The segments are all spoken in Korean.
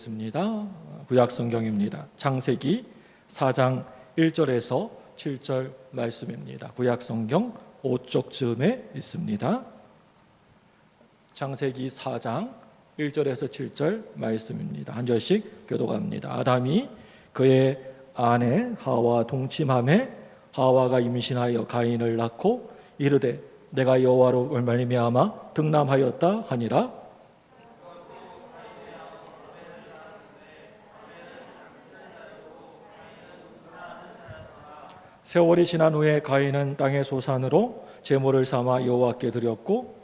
있습니다. 구약 성경입니다. 창세기 4장 1절에서 7절 말씀입니다. 구약 성경 5쪽쯤에 있습니다. 창세기 4장 1절에서 7절 말씀입니다. 한 절씩 교독합니다. 아담이 그의 아내 하와 동침하매 하와가 임신하여 가인을 낳고 이르되 내가 여호와로 말미암아 등남하였다 하니라. 세월이 지난 후에 가인은 땅의 소산으로 제물을 삼아 여호와께 드렸고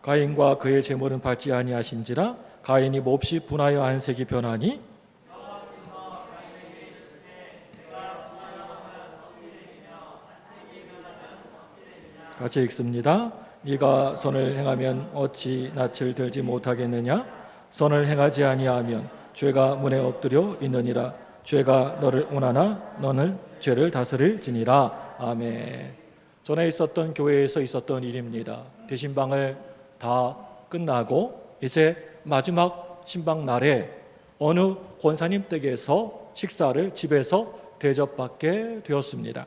가인과 그의 제물은 받지 아니하신지라. 가인이 몹시 분하여 안색이 변하니 같이 읽습니다. 네가 선을 행하면 어찌 낯을 들지 못하겠느냐? 선을 행하지 아니하면 죄가 문에 엎드려 있느니라. 죄가 너를 원하나 너는 죄를 다스릴지니라. 아멘. 전에 있었던 교회에서 있었던 일입니다. 대신방을 다 끝나고 이제 마지막 신방 날에 어느 권사님 댁에서 식사를 집에서 대접받게 되었습니다.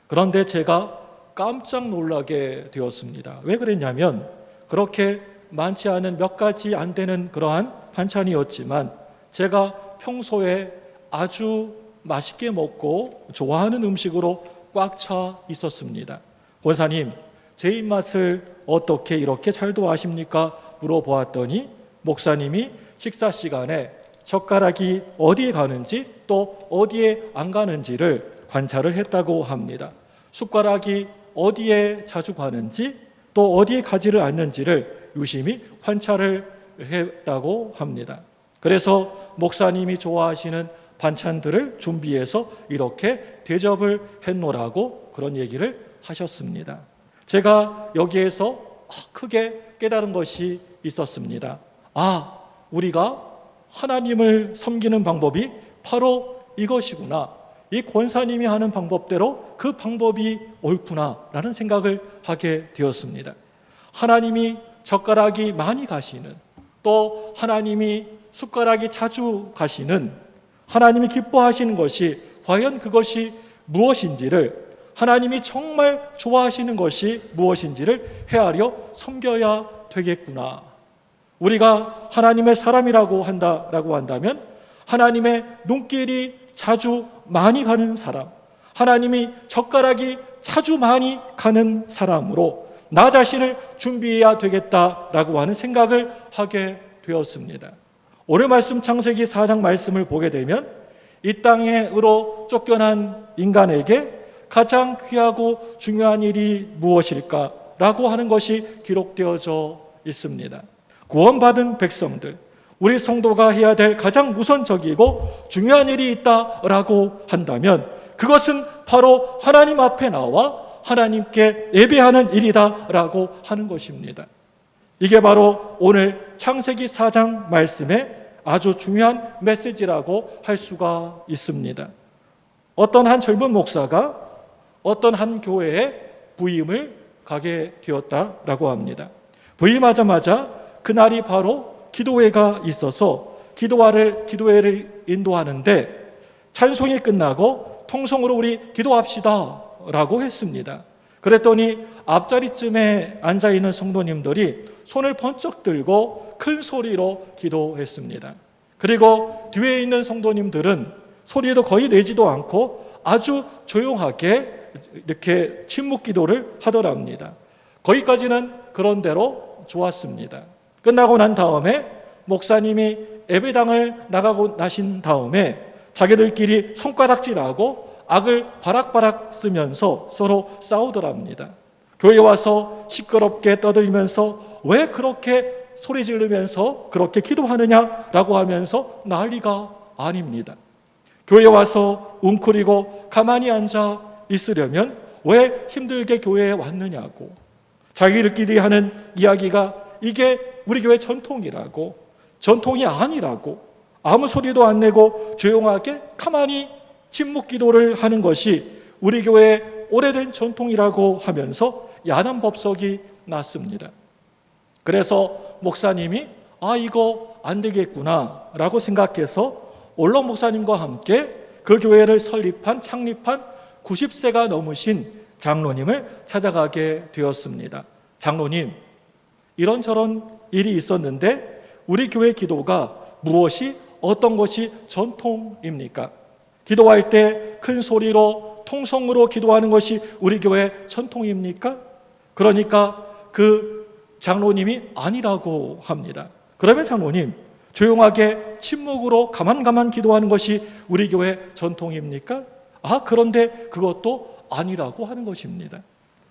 그런데 제가 깜짝 놀라게 되었습니다. 왜 그랬냐면 그렇게 많지 않은 몇 가지 안 되는 그러한 반찬이었지만 제가 평소에 아주 맛있게 먹고 좋아하는 음식으로 꽉 차 있었습니다. 권사님, 제 입맛을 어떻게 이렇게 잘도 아십니까? 물어보았더니 목사님이 식사 시간에 젓가락이 어디에 가는지 또 어디에 안 가는지를 관찰을 했다고 합니다. 숟가락이 어디에 자주 가는지 또 어디에 가지를 않는지를 유심히 관찰을 했다고 합니다. 그래서 목사님이 좋아하시는 반찬들을 준비해서 이렇게 대접을 했노라고 그런 얘기를 하셨습니다. 제가 여기에서 크게 깨달은 것이 있었습니다. 우리가 하나님을 섬기는 방법이 바로 이것이구나. 이 권사님이 하는 방법대로 그 방법이 옳구나라는 생각을 하게 되었습니다. 하나님이 젓가락이 많이 가시는, 또 하나님이 숟가락이 자주 가시는, 하나님이 기뻐하시는 것이 과연 그것이 무엇인지를, 하나님이 정말 좋아하시는 것이 무엇인지를 헤아려 섬겨야 되겠구나. 우리가 하나님의 사람이라고 한다면 하나님의 눈길이 자주 많이 가는 사람, 하나님이 젓가락이 자주 많이 가는 사람으로 나 자신을 준비해야 되겠다라고 하는 생각을 하게 되었습니다. 오늘 말씀 창세기 4장 말씀을 보게 되면 이 땅으로 쫓겨난 인간에게 가장 귀하고 중요한 일이 무엇일까라고 하는 것이 기록되어져 있습니다. 구원받은 백성들, 우리 성도가 해야 될 가장 우선적이고 중요한 일이 있다라고 한다면 그것은 바로 하나님 앞에 나와 하나님께 예배하는 일이다라고 하는 것입니다. 이게 바로 오늘 창세기 4장 말씀의 아주 중요한 메시지라고 할 수가 있습니다. 어떤 한 젊은 목사가 어떤 한 교회에 부임을 가게 되었다라고 합니다. 부임하자마자 그날이 바로 기도회가 있어서 기도회를 인도하는데 찬송이 끝나고 통성으로 우리 기도합시다 라고 했습니다. 그랬더니 앞자리쯤에 앉아있는 성도님들이 손을 번쩍 들고 큰 소리로 기도했습니다. 그리고 뒤에 있는 성도님들은 소리도 거의 내지도 않고 아주 조용하게 이렇게 침묵 기도를 하더랍니다. 거기까지는 그런대로 좋았습니다. 끝나고 난 다음에 목사님이 예배당을 나가고 나신 다음에 자기들끼리 손가락질하고 악을 바락바락 쓰면서 서로 싸우더랍니다. 교회에 와서 시끄럽게 떠들면서 왜 그렇게 소리 지르면서 그렇게 기도하느냐라고 하면서 난리가 아닙니다. 교회에 와서 웅크리고 가만히 앉아 있으려면 왜 힘들게 교회에 왔느냐고, 자기들끼리 하는 이야기가 이게 우리 교회 전통이라고, 전통이 아니라고, 아무 소리도 안 내고 조용하게 가만히 침묵 기도를 하는 것이 우리 교회의 오래된 전통이라고 하면서 야단법석이 났습니다. 그래서 목사님이 이거 안 되겠구나 라고 생각해서 올런 목사님과 함께 그 교회를 창립한 90세가 넘으신 장로님을 찾아가게 되었습니다. 장로님, 이런저런 일이 있었는데 우리 교회 기도가 어떤 것이 전통입니까? 기도할 때 큰 소리로 통성으로 기도하는 것이 우리 교회 전통입니까? 그러니까 그 장로님이 아니라고 합니다. 그러면 장로님, 조용하게 침묵으로 가만 기도하는 것이 우리 교회 전통입니까? 그런데 그것도 아니라고 하는 것입니다.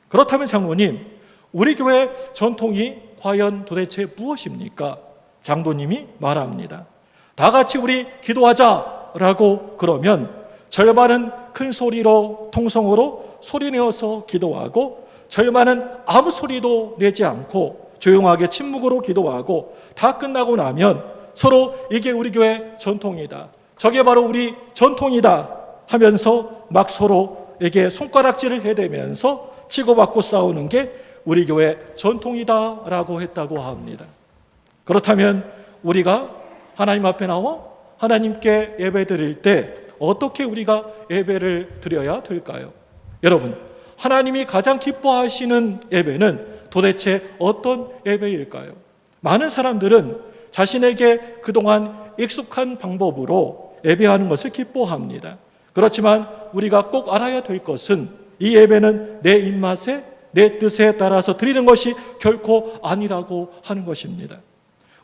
그렇다면 장로님, 우리 교회 전통이 과연 도대체 무엇입니까? 장로님이 말합니다. 다 같이 우리 기도하자라고 그러면 절반은 큰 소리로 통성으로 소리내어서 기도하고, 절반은 아무 소리도 내지 않고 조용하게 침묵으로 기도하고, 다 끝나고 나면 서로 이게 우리 교회 전통이다, 저게 바로 우리 전통이다 하면서 막 서로에게 손가락질을 해대면서 치고받고 싸우는 게 우리 교회 전통이다라고 했다고 합니다. 그렇다면 우리가 하나님 앞에 나와 하나님께 예배 드릴 때 어떻게 우리가 예배를 드려야 될까요? 여러분, 하나님이 가장 기뻐하시는 예배는 도대체 어떤 예배일까요? 많은 사람들은 자신에게 그동안 익숙한 방법으로 예배하는 것을 기뻐합니다. 그렇지만 우리가 꼭 알아야 될 것은 이 예배는 내 입맛에, 내 뜻에 따라서 드리는 것이 결코 아니라고 하는 것입니다.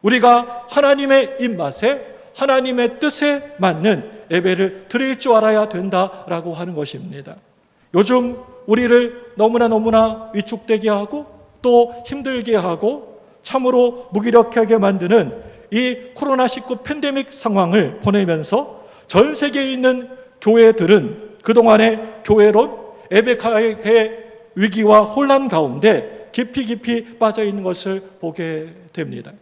우리가 하나님의 입맛에, 하나님의 뜻에 맞는 예배를 드릴 줄 알아야 된다라고 하는 것입니다. 요즘 우리를 너무나 위축되게 하고 또 힘들게 하고 참으로 무기력하게 만드는 이 코로나19 팬데믹 상황을 보내면서 전 세계에 있는 교회들은 그동안의 교회론, 예배의 위기와 혼란 가운데 깊이 빠져 있는 것을 보게 됩니다.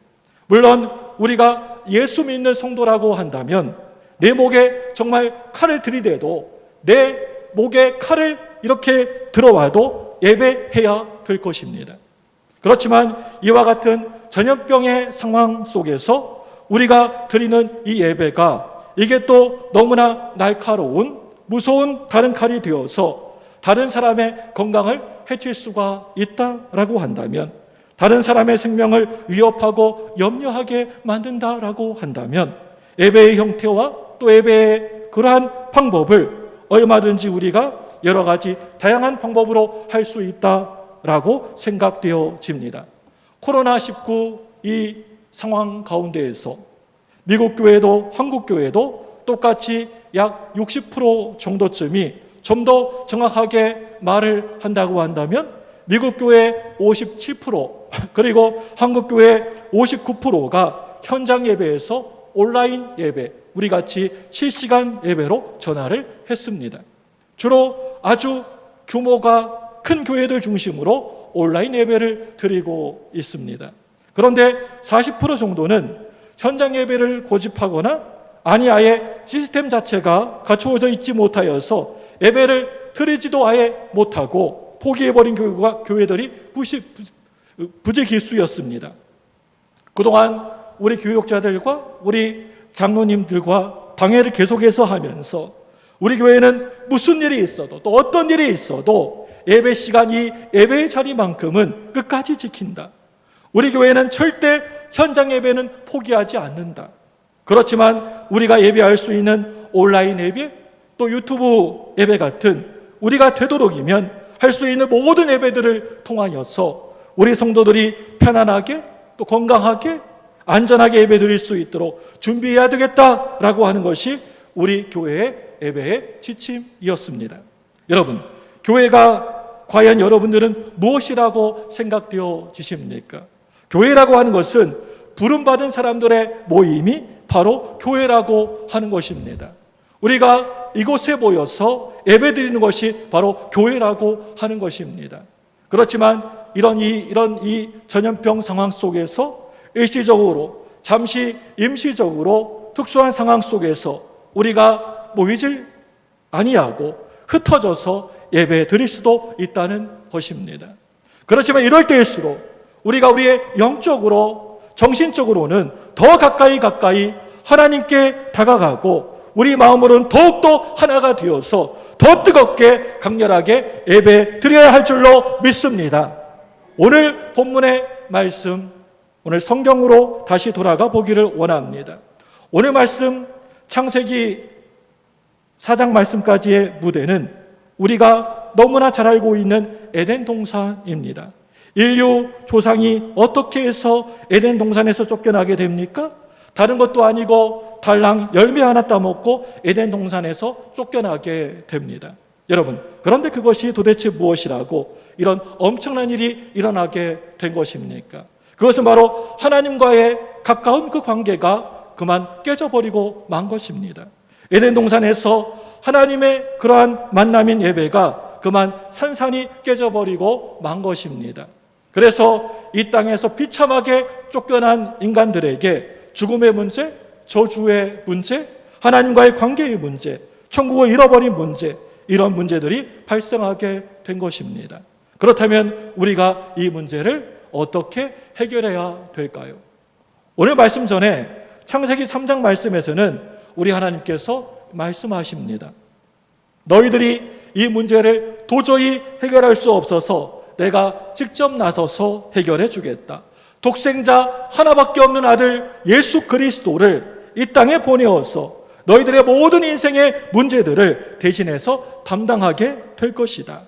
물론 우리가 예수 믿는 성도라고 한다면 내 목에 정말 칼을 들이대도, 내 목에 칼을 이렇게 들어와도 예배해야 될 것입니다. 그렇지만 이와 같은 전염병의 상황 속에서 우리가 드리는 이 예배가 이게 또 너무나 날카로운 무서운 다른 칼이 되어서 다른 사람의 건강을 해칠 수가 있다라고 한다면, 다른 사람의 생명을 위협하고 염려하게 만든다라고 한다면, 예배의 형태와 또 예배의 그러한 방법을 얼마든지 우리가 여러 가지 다양한 방법으로 할 수 있다라고 생각되어집니다. 코로나19 이 상황 가운데에서 미국 교회도 한국 교회도 똑같이 약 60% 정도쯤이 좀 더 정확하게 말을 한다고 한다면 미국 교회 57% 그리고 한국 교회 59%가 현장 예배에서 온라인 예배, 우리 같이 실시간 예배로 전환을 했습니다. 주로 아주 규모가 큰 교회들 중심으로 온라인 예배를 드리고 있습니다. 그런데 40% 정도는 현장 예배를 고집하거나 아예 시스템 자체가 갖추어져 있지 못하여서 예배를 드리지도 아예 못하고 포기해버린 교회들이 부지기수였습니다. 그동안 우리 교육자들과 우리 장로님들과 당회를 계속해서 하면서 우리 교회는 무슨 일이 있어도 또 어떤 일이 있어도 예배 시간, 이 예배의 자리만큼은 끝까지 지킨다. 우리 교회는 절대 현장 예배는 포기하지 않는다. 그렇지만 우리가 예배할 수 있는 온라인 예배, 또 유튜브 예배 같은 우리가 되도록이면 할 수 있는 모든 예배들을 통하여서 우리 성도들이 편안하게 또 건강하게 안전하게 예배 드릴 수 있도록 준비해야 되겠다라고 하는 것이 우리 교회의 예배의 지침이었습니다. 여러분, 교회가 과연 여러분들은 무엇이라고 생각되어지십니까? 교회라고 하는 것은 부름받은 사람들의 모임이 바로 교회라고 하는 것입니다. 우리가 이곳에 모여서 예배드리는 것이 바로 교회라고 하는 것입니다. 그렇지만 이런 이 전염병 상황 속에서 일시적으로, 잠시 임시적으로 특수한 상황 속에서 우리가 모이질 아니하고 흩어져서 예배 드릴 수도 있다는 것입니다. 그렇지만 이럴 때일수록 우리가 우리의 영적으로 정신적으로는 더 가까이 하나님께 다가가고 우리 마음으로는 더욱더 하나가 되어서 더 뜨겁게 강렬하게 예배 드려야 할 줄로 믿습니다. 오늘 본문의 말씀, 오늘 성경으로 다시 돌아가 보기를 원합니다. 오늘 말씀 창세기 4장 말씀까지의 무대는 우리가 너무나 잘 알고 있는 에덴 동산입니다. 인류 조상이 어떻게 해서 에덴 동산에서 쫓겨나게 됩니까? 다른 것도 아니고 달랑 열매 하나 따먹고 에덴 동산에서 쫓겨나게 됩니다. 여러분, 그런데 그것이 도대체 무엇이라고 이런 엄청난 일이 일어나게 된 것입니까? 그것은 바로 하나님과의 가까운 그 관계가 그만 깨져버리고 만 것입니다. 에덴 동산에서 하나님의 그러한 만남인 예배가 그만 산산이 깨져버리고 만 것입니다. 그래서 이 땅에서 비참하게 쫓겨난 인간들에게 죽음의 문제, 저주의 문제, 하나님과의 관계의 문제, 천국을 잃어버린 문제, 이런 문제들이 발생하게 된 것입니다. 그렇다면 우리가 이 문제를 어떻게 해결해야 될까요? 오늘 말씀 전에 창세기 3장 말씀에서는 우리 하나님께서 말씀하십니다. 너희들이 이 문제를 도저히 해결할 수 없어서 내가 직접 나서서 해결해 주겠다. 독생자 하나밖에 없는 아들 예수 그리스도를 이 땅에 보내어서 너희들의 모든 인생의 문제들을 대신해서 담당하게 될 것이다.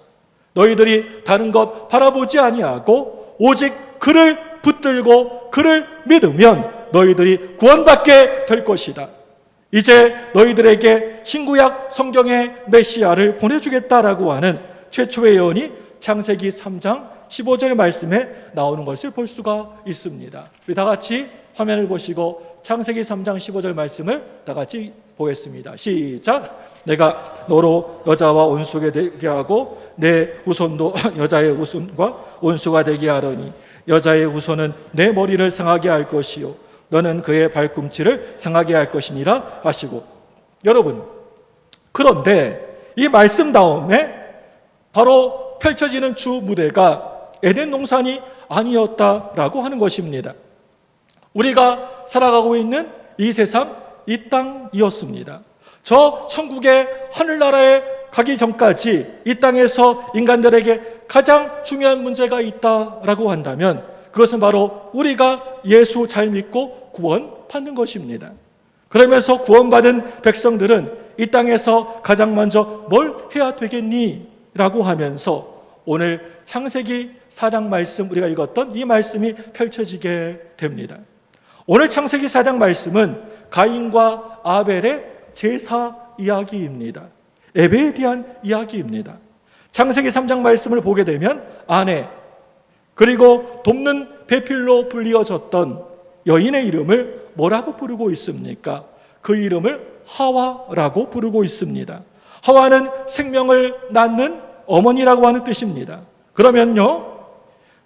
너희들이 다른 것 바라보지 아니하고 오직 그를 붙들고 그를 믿으면 너희들이 구원받게 될 것이다. 이제 너희들에게 신구약 성경의 메시아를 보내주겠다라고 하는 최초의 예언이 창세기 3장 15절 말씀에 나오는 것을 볼 수가 있습니다. 우리 다 같이 화면을 보시고 창세기 3장 15절 말씀을 다 같이 보겠습니다. 시작. 내가 너로 여자와 온수가 되게 하고 내 후손도 여자의 후손과 온수가 되게 하려니 여자의 후손은 내 머리를 상하게 할 것이요 너는 그의 발꿈치를 상하게 할 것이니라 하시고. 여러분, 그런데 이 말씀 다음에 바로 펼쳐지는 주 무대가 에덴 동산이 아니었다라고 하는 것입니다. 우리가 살아가고 있는 이 세상, 이 땅이었습니다. 저 천국의 하늘나라에 가기 전까지 이 땅에서 인간들에게 가장 중요한 문제가 있다라고 한다면 그것은 바로 우리가 예수 잘 믿고 구원받는 것입니다. 그러면서 구원받은 백성들은 이 땅에서 가장 먼저 뭘 해야 되겠니? 라고 하면서 오늘 창세기 4장 말씀 우리가 읽었던 이 말씀이 펼쳐지게 됩니다. 오늘 창세기 4장 말씀은 가인과 아벨의 제사 이야기입니다. 예배에 대한 이야기입니다. 창세기 3장 말씀을 보게 되면 아내 그리고 돕는 배필로 불리어졌던 여인의 이름을 뭐라고 부르고 있습니까? 그 이름을 하와라고 부르고 있습니다. 하와는 생명을 낳는 어머니라고 하는 뜻입니다. 그러면요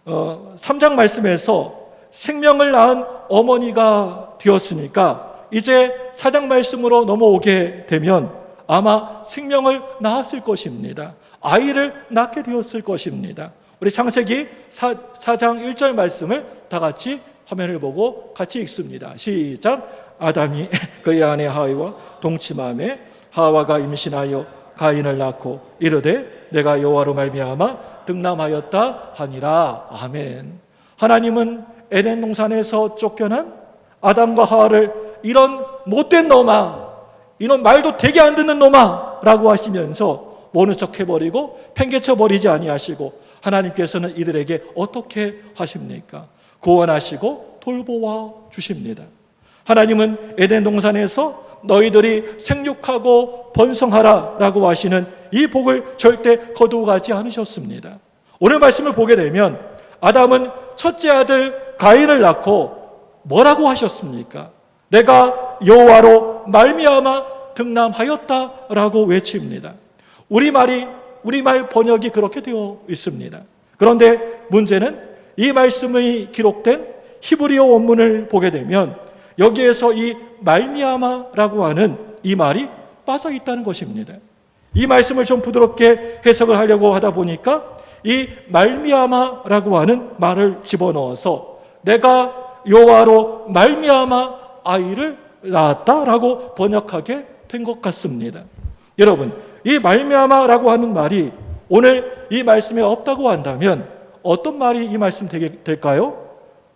3장 말씀에서 생명을 낳은 어머니가 되었으니까 이제 4장 말씀으로 넘어오게 되면 아마 생명을 낳았을 것입니다. 아이를 낳게 되었을 것입니다. 우리 창세기 4장 1절 말씀을 다 같이 화면을 보고 같이 읽습니다. 시작. 아담이 그의 아내 하와와 동침하매 하와가 임신하여 가인을 낳고 이르되 내가 여호와로 말미암아 득남하였다 하니라. 아멘. 하나님은 에덴 동산에서 쫓겨난 아담과 하와를 이런 못된 놈아, 이런 말도 되게 안 듣는 놈아 라고 하시면서 모른 척 해버리고 팽개쳐 버리지 아니하시고 하나님께서는 이들에게 어떻게 하십니까? 구원하시고 돌보아 주십니다. 하나님은 에덴 동산에서 너희들이 생육하고 번성하라 라고 하시는 이 복을 절대 거두어가지 않으셨습니다. 오늘 말씀을 보게 되면 아담은 첫째 아들 가인을 낳고 뭐라고 하셨습니까? 내가 여호와로 말미암아 득남하였다라고 외칩니다. 우리말 번역이 그렇게 되어 있습니다. 그런데 문제는 이 말씀이 기록된 히브리어 원문을 보게 되면 여기에서 이 말미암아라고 하는 이 말이 빠져 있다는 것입니다. 이 말씀을 좀 부드럽게 해석을 하려고 하다 보니까 이 말미암아라고 하는 말을 집어넣어서 내가 여호와로 말미암아 아이를 낳았다라고 번역하게 된 것 같습니다. 여러분, 이 말미암아라고 하는 말이 오늘 이 말씀에 없다고 한다면 어떤 말이 이 말씀 될까요?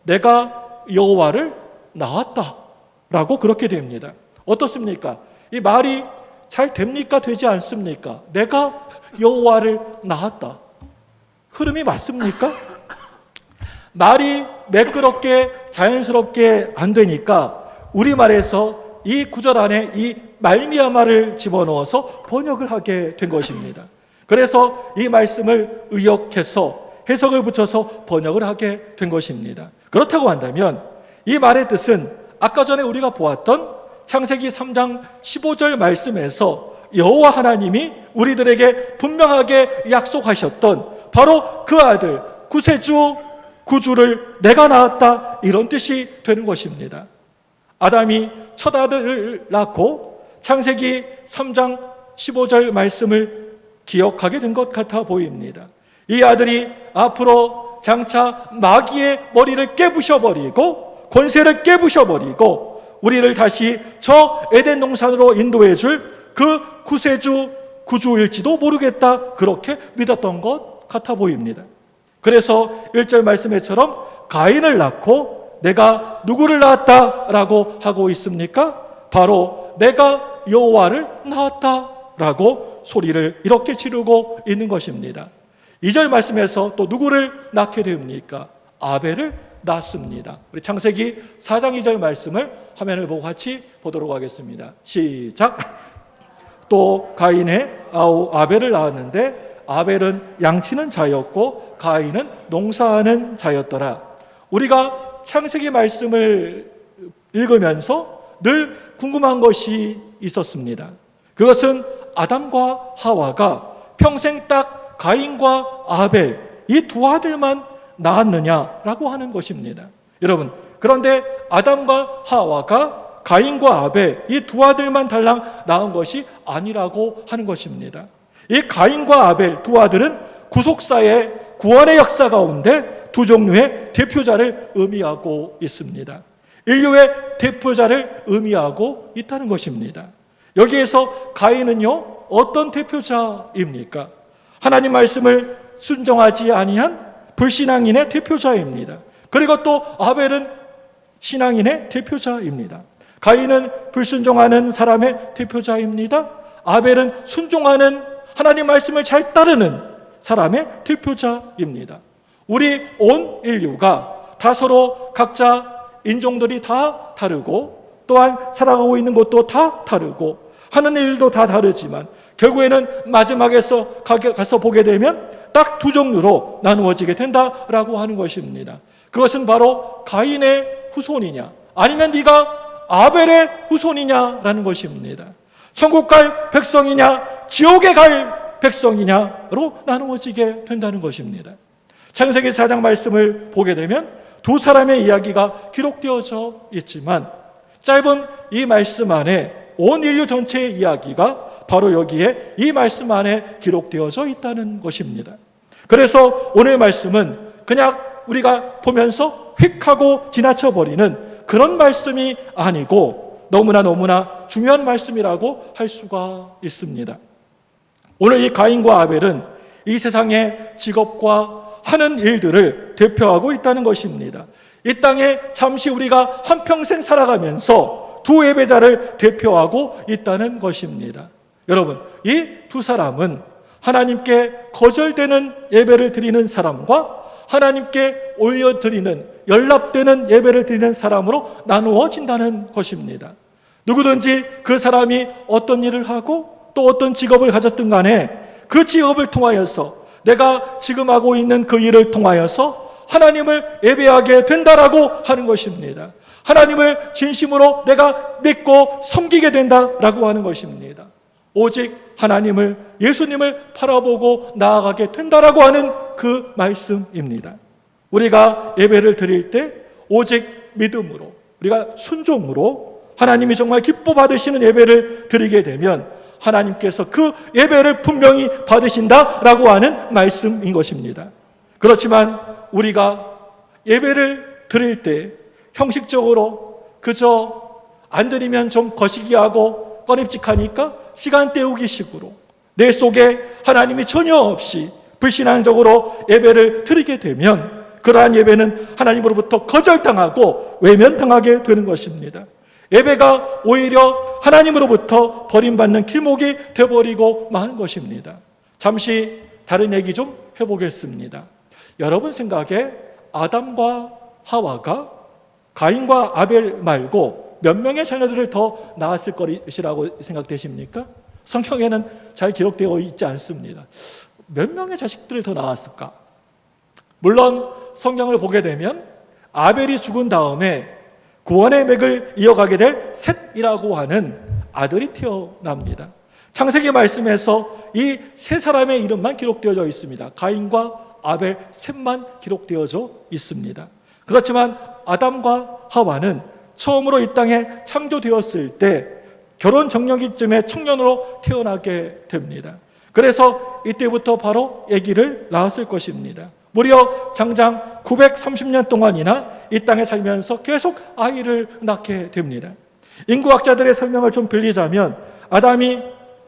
내가 여호와를 낳았다라고 그렇게 됩니다. 어떻습니까? 이 말이 잘 됩니까? 되지 않습니까? 내가 여호와를 낳았다. 흐름이 맞습니까? 말이 매끄럽게 자연스럽게 안 되니까 우리말에서 이 구절 안에 이 말미암아를 집어넣어서 번역을 하게 된 것입니다. 그래서 이 말씀을 의역해서 해석을 붙여서 번역을 하게 된 것입니다. 그렇다고 한다면 이 말의 뜻은 아까 전에 우리가 보았던 창세기 3장 15절 말씀에서 여호와 하나님이 우리들에게 분명하게 약속하셨던 바로 그 아들 구세주 구주를 내가 낳았다, 이런 뜻이 되는 것입니다. 아담이 첫 아들을 낳고 창세기 3장 15절 말씀을 기억하게 된 것 같아 보입니다. 이 아들이 앞으로 장차 마귀의 머리를 깨부셔버리고 권세를 깨부셔버리고 우리를 다시 저 에덴 동산으로 인도해 줄 그 구세주 구주일지도 모르겠다, 그렇게 믿었던 것 같아 보입니다. 그래서 1절 말씀에처럼 가인을 낳고 내가 누구를 낳았다라고 하고 있습니까? 바로 내가 여호와를 낳았다라고 소리를 이렇게 지르고 있는 것입니다. 2절 말씀에서 또 누구를 낳게 됩니까? 아벨을 낳습니다. 우리 창세기 4장 2절 말씀을 화면을 보고 같이 보도록 하겠습니다. 시작. 또 가인의 아벨을 낳았는데 아벨은 양치는 자였고 가인은 농사하는 자였더라. 우리가 창세기 말씀을 읽으면서 늘 궁금한 것이 있었습니다. 그것은 아담과 하와가 평생 딱 가인과 아벨 이 두 아들만 낳았느냐라고 하는 것입니다. 여러분, 그런데 아담과 하와가 가인과 아벨 이 두 아들만 달랑 낳은 것이 아니라고 하는 것입니다. 이 가인과 아벨 두 아들은 구속사의 구원의 역사 가운데 두 종류의 대표자를 의미하고 있습니다. 인류의 대표자를 의미하고 있다는 것입니다. 여기에서 가인은요, 어떤 대표자입니까? 하나님 말씀을 순종하지 아니한 불신앙인의 대표자입니다. 그리고 또 아벨은 신앙인의 대표자입니다. 가인은 불순종하는 사람의 대표자입니다. 아벨은 순종하는 하나님 말씀을 잘 따르는 사람의 대표자입니다. 우리 온 인류가 다 서로 각자 인종들이 다 다르고 또한 살아가고 있는 곳도 다 다르고 하는 일도 다 다르지만 결국에는 마지막에서 가서 보게 되면 딱 두 종류로 나누어지게 된다라고 하는 것입니다. 그것은 바로 가인의 후손이냐 아니면 네가 아벨의 후손이냐라는 것입니다. 천국 갈 백성이냐 지옥에 갈 백성이냐로 나누어지게 된다는 것입니다. 창세기 4장 말씀을 보게 되면 두 사람의 이야기가 기록되어져 있지만 짧은 이 말씀 안에 온 인류 전체의 이야기가 바로 여기에 이 말씀 안에 기록되어져 있다는 것입니다. 그래서 오늘 말씀은 그냥 우리가 보면서 휙 하고 지나쳐버리는 그런 말씀이 아니고 너무나 중요한 말씀이라고 할 수가 있습니다. 오늘 이 가인과 아벨은 이 세상의 직업과 하는 일들을 대표하고 있다는 것입니다. 이 땅에 잠시 우리가 한평생 살아가면서 두 예배자를 대표하고 있다는 것입니다. 여러분, 이 두 사람은 하나님께 거절되는 예배를 드리는 사람과 하나님께 올려드리는 연락되는 예배를 드리는 사람으로 나누어진다는 것입니다. 누구든지 그 사람이 어떤 일을 하고 또 어떤 직업을 가졌든 간에 그 직업을 통하여서 내가 지금 하고 있는 그 일을 통하여서 하나님을 예배하게 된다라고 하는 것입니다. 하나님을 진심으로 내가 믿고 섬기게 된다라고 하는 것입니다. 오직 하나님을, 예수님을 바라보고 나아가게 된다라고 하는 그 말씀입니다. 우리가 예배를 드릴 때 오직 믿음으로, 우리가 순종으로 하나님이 정말 기뻐 받으시는 예배를 드리게 되면 하나님께서 그 예배를 분명히 받으신다라고 하는 말씀인 것입니다. 그렇지만 우리가 예배를 드릴 때 형식적으로 그저 안 드리면 좀 거시기하고 꺼림칙하니까 시간 때우기 식으로 내 속에 하나님이 전혀 없이 불신앙적으로 예배를 드리게 되면 그러한 예배는 하나님으로부터 거절당하고 외면당하게 되는 것입니다. 예배가 오히려 하나님으로부터 버림받는 길목이 되어버리고 마는 것입니다. 잠시 다른 얘기 좀 해보겠습니다. 여러분 생각에 아담과 하와가 가인과 아벨 말고 몇 명의 자녀들을 더 낳았을 것이라고 생각되십니까? 성경에는 잘 기록되어 있지 않습니다. 몇 명의 자식들을 더 낳았을까? 물론 성경을 보게 되면 아벨이 죽은 다음에 구원의 맥을 이어가게 될 셋이라고 하는 아들이 태어납니다. 창세기 말씀에서 이 세 사람의 이름만 기록되어져 있습니다. 가인과 아벨 셋만 기록되어져 있습니다. 그렇지만 아담과 하와는 처음으로 이 땅에 창조되었을 때 결혼 정년기쯤에 청년으로 태어나게 됩니다. 그래서 이때부터 바로 아기를 낳았을 것입니다. 무려 장장 930년 동안이나 이 땅에 살면서 계속 아이를 낳게 됩니다. 인구학자들의 설명을 좀 빌리자면 아담이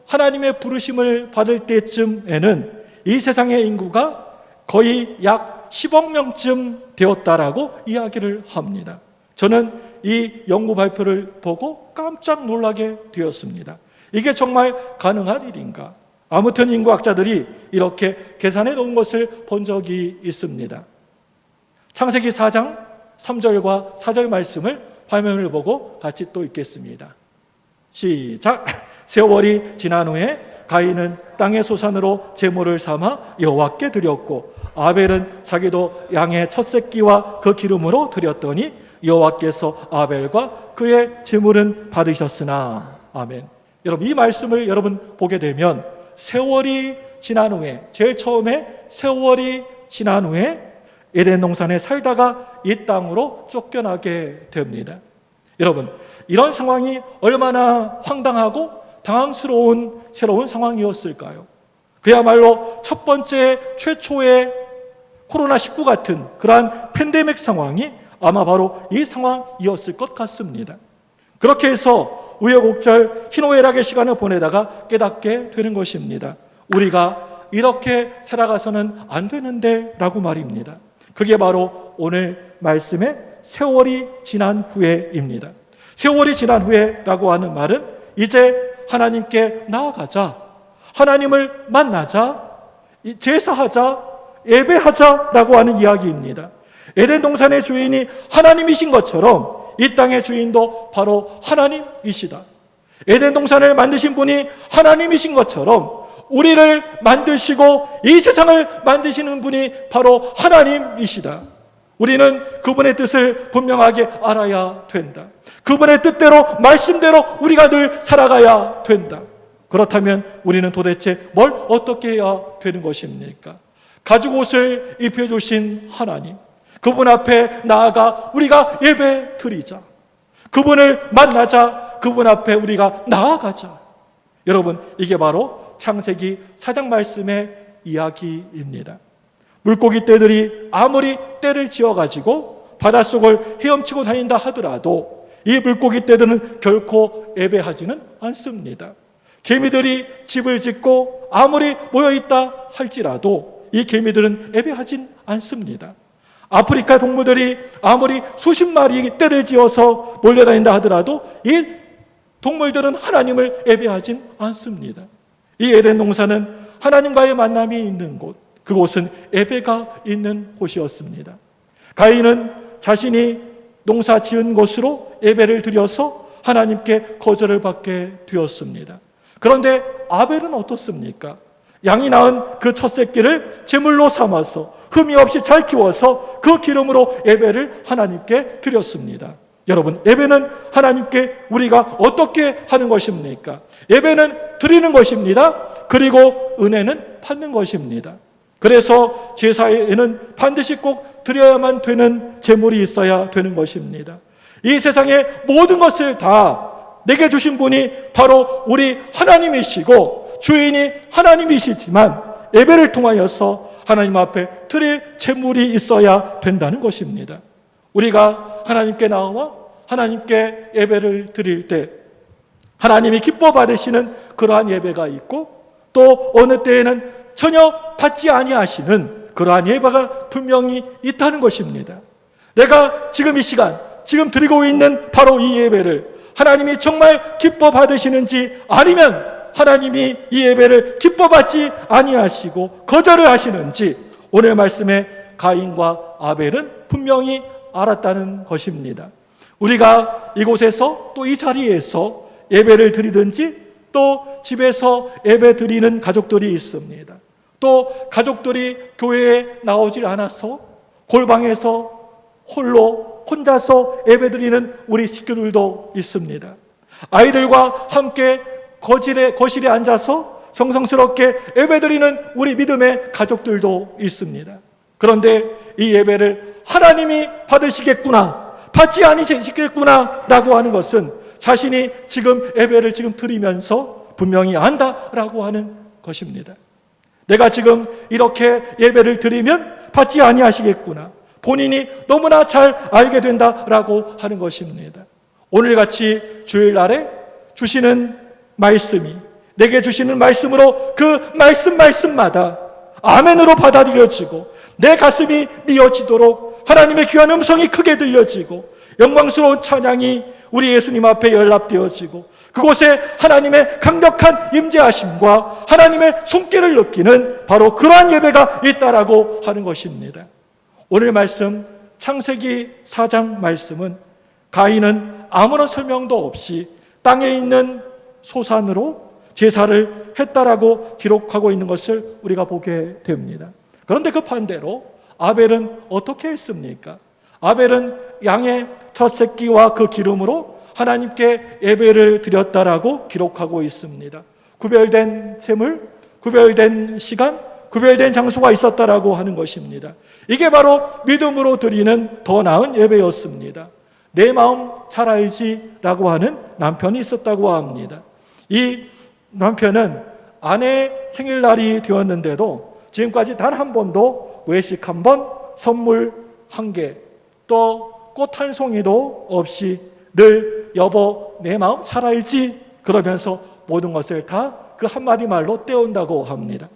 하나님의 부르심을 받을 때쯤에는 이 세상의 인구가 거의 약 10억 명쯤 되었다라고 이야기를 합니다. 저는 이 연구 발표를 보고 깜짝 놀라게 되었습니다. 이게 정말 가능한 일인가? 아무튼 인구학자들이 이렇게 계산해 놓은 것을 본 적이 있습니다. 창세기 4장 3절과 4절 말씀을 화면을 보고 같이 또 읽겠습니다. 시작! 세월이 지난 후에 가인은 땅의 소산으로 제물을 삼아 여호와께 드렸고 아벨은 자기도 양의 첫 새끼와 그 기름으로 드렸더니 여호와께서 아벨과 그의 제물은 받으셨으나. 아멘. 여러분, 이 말씀을 여러분 보게 되면 세월이 지난 후에, 제일 처음에 세월이 지난 후에 에덴 동산에 살다가 이 땅으로 쫓겨나게 됩니다. 여러분, 이런 상황이 얼마나 황당하고 당황스러운 새로운 상황이었을까요? 그야말로 첫 번째 최초의 코로나19 같은 그러한 팬데믹 상황이 아마 바로 이 상황이었을 것 같습니다. 그렇게 해서 우여곡절 희노애락의 시간을 보내다가 깨닫게 되는 것입니다. 우리가 이렇게 살아가서는 안 되는데 라고 말입니다. 그게 바로 오늘 말씀의 세월이 지난 후에입니다. 세월이 지난 후에라고 하는 말은 이제 하나님께 나아가자, 하나님을 만나자, 제사하자, 예배하자라고 하는 이야기입니다. 에덴 동산의 주인이 하나님이신 것처럼 이 땅의 주인도 바로 하나님이시다. 에덴 동산을 만드신 분이 하나님이신 것처럼 우리를 만드시고 이 세상을 만드시는 분이 바로 하나님이시다. 우리는 그분의 뜻을 분명하게 알아야 된다. 그분의 뜻대로, 말씀대로 우리가 늘 살아가야 된다. 그렇다면 우리는 도대체 뭘 어떻게 해야 되는 것입니까? 가죽 옷을 입혀주신 하나님, 그분 앞에 나아가 우리가 예배 드리자. 그분을 만나자. 그분 앞에 우리가 나아가자. 여러분, 이게 바로 창세기 4장 말씀의 이야기입니다. 물고기 떼들이 아무리 떼를 지어가지고 바닷속을 헤엄치고 다닌다 하더라도 이 물고기 떼들은 결코 예배하지는 않습니다. 개미들이 집을 짓고 아무리 모여있다 할지라도 이 개미들은 예배하진 않습니다. 아프리카 동물들이 아무리 수십 마리 떼를 지어서 몰려다닌다 하더라도 이 동물들은 하나님을 예배하진 않습니다. 이 에덴 동산은 하나님과의 만남이 있는 곳, 그곳은 예배가 있는 곳이었습니다. 가인은 자신이 농사 지은 곳으로 예배를 드려서 하나님께 거절을 받게 되었습니다. 그런데 아벨은 어떻습니까? 양이 낳은 그 첫 새끼를 제물로 삼아서 흠이 없이 잘 키워서 그 기름으로 예배를 하나님께 드렸습니다. 여러분, 예배는 하나님께 우리가 어떻게 하는 것입니까? 예배는 드리는 것입니다. 그리고 은혜는 받는 것입니다. 그래서 제사에는 반드시 꼭 드려야만 되는 제물이 있어야 되는 것입니다. 이 세상의 모든 것을 다 내게 주신 분이 바로 우리 하나님이시고 주인이 하나님이시지만 예배를 통하여서 하나님 앞에 드릴 제물이 있어야 된다는 것입니다. 우리가 하나님께 나와 하나님께 예배를 드릴 때 하나님이 기뻐 받으시는 그러한 예배가 있고, 또 어느 때에는 전혀 받지 아니하시는 그러한 예배가 분명히 있다는 것입니다. 내가 지금 이 시간, 지금 드리고 있는 바로 이 예배를 하나님이 정말 기뻐 받으시는지, 아니면 하나님이 이 예배를 기뻐 받지 아니하시고 거절을 하시는지, 오늘 말씀에 가인과 아벨은 분명히 알았다는 것입니다. 우리가 이곳에서 또 이 자리에서 예배를 드리든지, 또 집에서 예배 드리는 가족들이 있습니다. 또 가족들이 교회에 나오질 않아서 골방에서 혼자서 예배 드리는 우리 식구들도 있습니다. 아이들과 함께 거실에 앉아서 성성스럽게 예배 드리는 우리 믿음의 가족들도 있습니다. 그런데 이 예배를 하나님이 받으시겠구나, 받지 않으시겠구나 라고 하는 것은 자신이 지금 예배를 지금 드리면서 분명히 안다라고 하는 것입니다. 내가 지금 이렇게 예배를 드리면 받지 아니하시겠구나, 본인이 너무나 잘 알게 된다라고 하는 것입니다. 오늘같이 주일날에 주시는 말씀이, 내게 주시는 말씀으로 그 말씀마다 아멘으로 받아들여지고 내 가슴이 미어지도록 하나님의 귀한 음성이 크게 들려지고 영광스러운 찬양이 우리 예수님 앞에 연락되어지고 그곳에 하나님의 강력한 임재하심과 하나님의 손길을 느끼는 바로 그러한 예배가 있다라고 하는 것입니다. 오늘 말씀 창세기 4장 말씀은 가인은 아무런 설명도 없이 땅에 있는 소산으로 제사를 했다라고 기록하고 있는 것을 우리가 보게 됩니다. 그런데 그 반대로 아벨은 어떻게 했습니까? 아벨은 양의 첫 새끼와 그 기름으로 하나님께 예배를 드렸다라고 기록하고 있습니다. 구별된 제물, 구별된 시간, 구별된 장소가 있었다라고 하는 것입니다. 이게 바로 믿음으로 드리는 더 나은 예배였습니다. 내 마음 잘 알지라고 하는 남편이 있었다고 합니다. 이 남편은 아내의 생일날이 되었는데도 지금까지 단 한 번도 외식 한 번, 선물 한 개, 또 꽃 한 송이도 없이 늘 여보 내 마음 잘 알지 그러면서 모든 것을 다 그 한마디 말로 때운다고 합니다.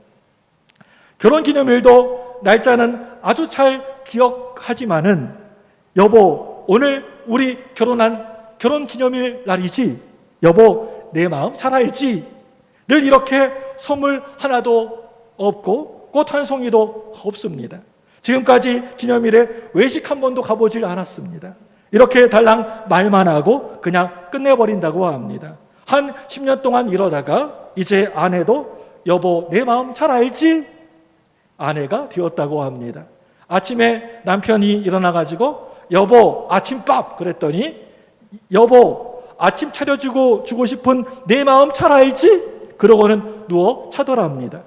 결혼기념일도 날짜는 아주 잘 기억하지만은 여보 오늘 우리 결혼한 결혼기념일 날이지, 여보 내 마음 잘 알지, 늘 이렇게 선물 하나도 없고 꽃 한 송이도 없습니다. 지금까지 기념일에 외식 한 번도 가보질 않았습니다. 이렇게 달랑 말만 하고 그냥 끝내버린다고 합니다. 한 10년 동안 이러다가 이제 아내도 여보 내 마음 잘 알지? 아내가 되었다고 합니다. 아침에 남편이 일어나가지고 여보 아침밥 그랬더니 여보 아침 차려주고 주고 싶은 내 마음 잘 알지? 그러고는 누워 자더랍니다.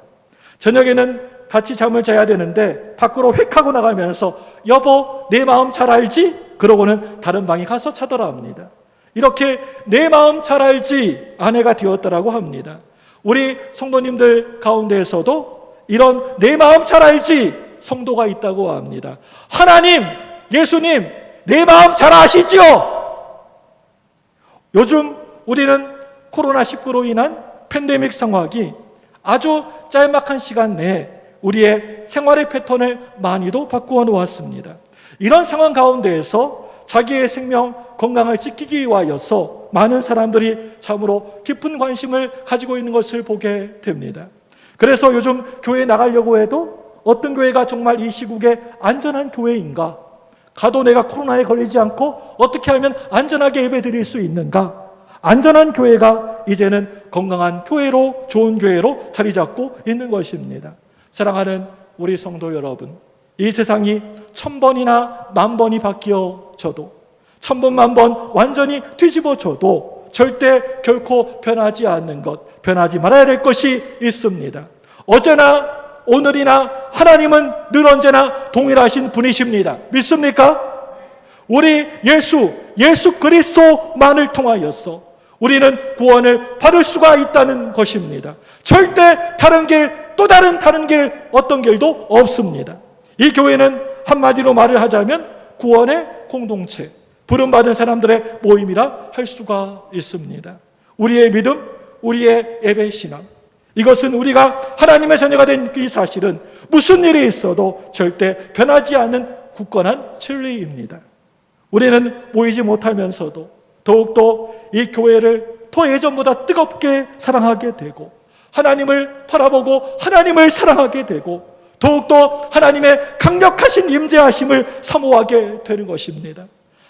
저녁에는 같이 잠을 자야 되는데 밖으로 휙 하고 나가면서 여보 내 마음 잘 알지? 그러고는 다른 방에 가서 자더랍니다. 이렇게 내 마음 잘 알지 아내가 되었다라고 합니다. 우리 성도님들 가운데에서도 이런 내 마음 잘 알지 성도가 있다고 합니다. 하나님, 예수님 내 마음 잘 아시죠? 요즘 우리는 코로나19로 인한 팬데믹 상황이 아주 짤막한 시간 내에 우리의 생활의 패턴을 많이도 바꾸어 놓았습니다. 이런 상황 가운데에서 자기의 생명, 건강을 지키기 위하여서 많은 사람들이 참으로 깊은 관심을 가지고 있는 것을 보게 됩니다. 그래서 요즘 교회에 나가려고 해도 어떤 교회가 정말 이 시국에 안전한 교회인가? 가도 내가 코로나에 걸리지 않고 어떻게 하면 안전하게 예배 드릴 수 있는가? 안전한 교회가 이제는 건강한 교회로, 좋은 교회로 자리 잡고 있는 것입니다. 사랑하는 우리 성도 여러분, 이 세상이 1000번이나 10,000번이 바뀌어져도 1000번, 10,000번 완전히 뒤집어져도 절대 결코 변하지 않는 것, 변하지 말아야 될 것이 있습니다. 어제나 오늘이나 하나님은 늘 언제나 동일하신 분이십니다. 믿습니까? 우리 예수 그리스도만을 통하여서 우리는 구원을 받을 수가 있다는 것입니다. 절대 다른 길, 또 다른 길, 어떤 길도 없습니다. 이 교회는 한마디로 말을 하자면 구원의 공동체, 부름받은 사람들의 모임이라 할 수가 있습니다. 우리의 믿음, 우리의 예배 신앙, 이것은 우리가 하나님의 자녀가 된 이 사실은 무슨 일이 있어도 절대 변하지 않는 굳건한 진리입니다. 우리는 모이지 못하면서도 더욱더 이 교회를 더 예전보다 뜨겁게 사랑하게 되고 하나님을 바라보고 하나님을 사랑하게 되고 더욱더 하나님의 강력하신 임재하심을 사모하게 되는 것입니다.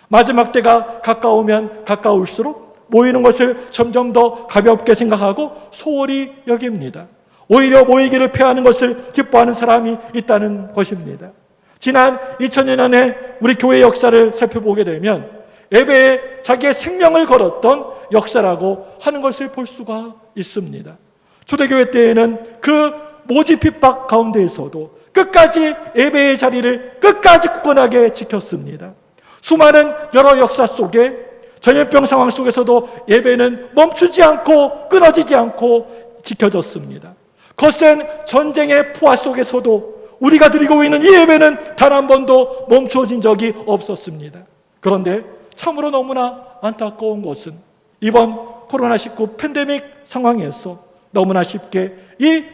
마지막 때가 가까우면 가까울수록 모이는 것을 점점 더 가볍게 생각하고 소홀히 여깁니다. 오히려 모이기를 피하는 것을 기뻐하는 사람이 있다는 것입니다. 지난 2000년의 우리 교회 역사를 살펴보게 되면 예배에 자기의 생명을 걸었던 역사라고 하는 것을 볼 수가 있습니다. 초대교회 때에는 그 모집 핍박 가운데에서도 끝까지 예배의 자리를 끝까지 굳건하게 지켰습니다. 수많은 여러 역사 속에 전염병 상황 속에서도 예배는 멈추지 않고 끊어지지 않고 지켜졌습니다. 거센 전쟁의 포화 속에서도 우리가 드리고 있는 이 예배는 단 한 번도 멈추어진 적이 없었습니다. 그런데 참으로 너무나 안타까운 것은 이번 코로나19 팬데믹 상황에서 너무나 쉽게 이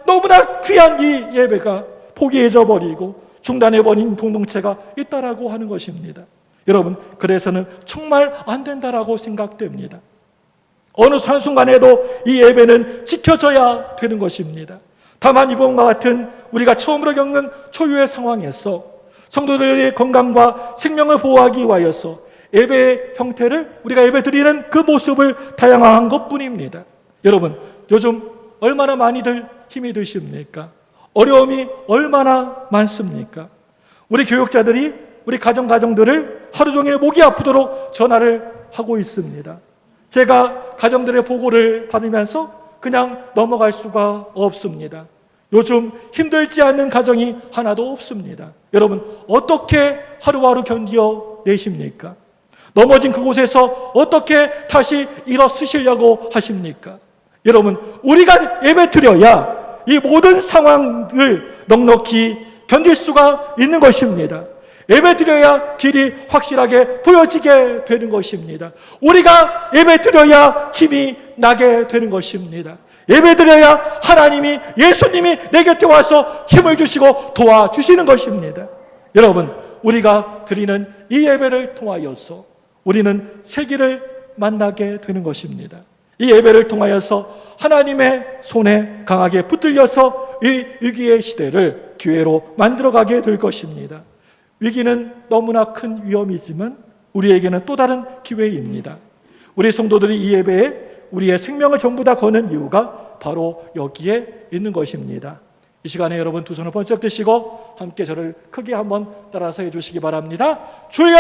너무나 귀한 이 예배가 포기해져 버리고 중단해버린 공동체가 있다라고 하는 것입니다. 여러분, 그래서는 정말 안 된다라고 생각됩니다. 어느 한순간에도 이 예배는 지켜져야 되는 것입니다. 다만 이번과 같은 우리가 처음으로 겪는 초유의 상황에서 성도들의 건강과 생명을 보호하기 위하여서 예배의 형태를 우리가 예배드리는 그 모습을 다양화한 것뿐입니다. 여러분, 요즘 얼마나 많이들 힘이 드십니까? 어려움이 얼마나 많습니까? 우리 교육자들이 우리 가정들을 하루 종일 목이 아프도록 전화를 하고 있습니다. 제가 가정들의 보고를 받으면서 그냥 넘어갈 수가 없습니다. 요즘 힘들지 않는 가정이 하나도 없습니다. 여러분, 어떻게 하루하루 견뎌내십니까? 넘어진 그곳에서 어떻게 다시 일어서시려고 하십니까? 여러분, 우리가 예배드려야 이 모든 상황을 넉넉히 견딜 수가 있는 것입니다. 예배드려야 길이 확실하게 보여지게 되는 것입니다. 우리가 예배드려야 힘이 나게 되는 것입니다. 예배드려야 하나님이, 예수님이 내 곁에 와서 힘을 주시고 도와주시는 것입니다. 여러분, 우리가 드리는 이 예배를 통하여서 우리는 세기를 만나게 되는 것입니다. 이 예배를 통하여서 하나님의 손에 강하게 붙들려서 이 위기의 시대를 기회로 만들어가게 될 것입니다. 위기는 너무나 큰 위험이지만 우리에게는 또 다른 기회입니다. 우리 성도들이 이 예배에 우리의 생명을 전부 다 거는 이유가 바로 여기에 있는 것입니다. 이 시간에 여러분 두 손을 번쩍 드시고 함께 저를 크게 한번 따라서 해주시기 바랍니다. 주여!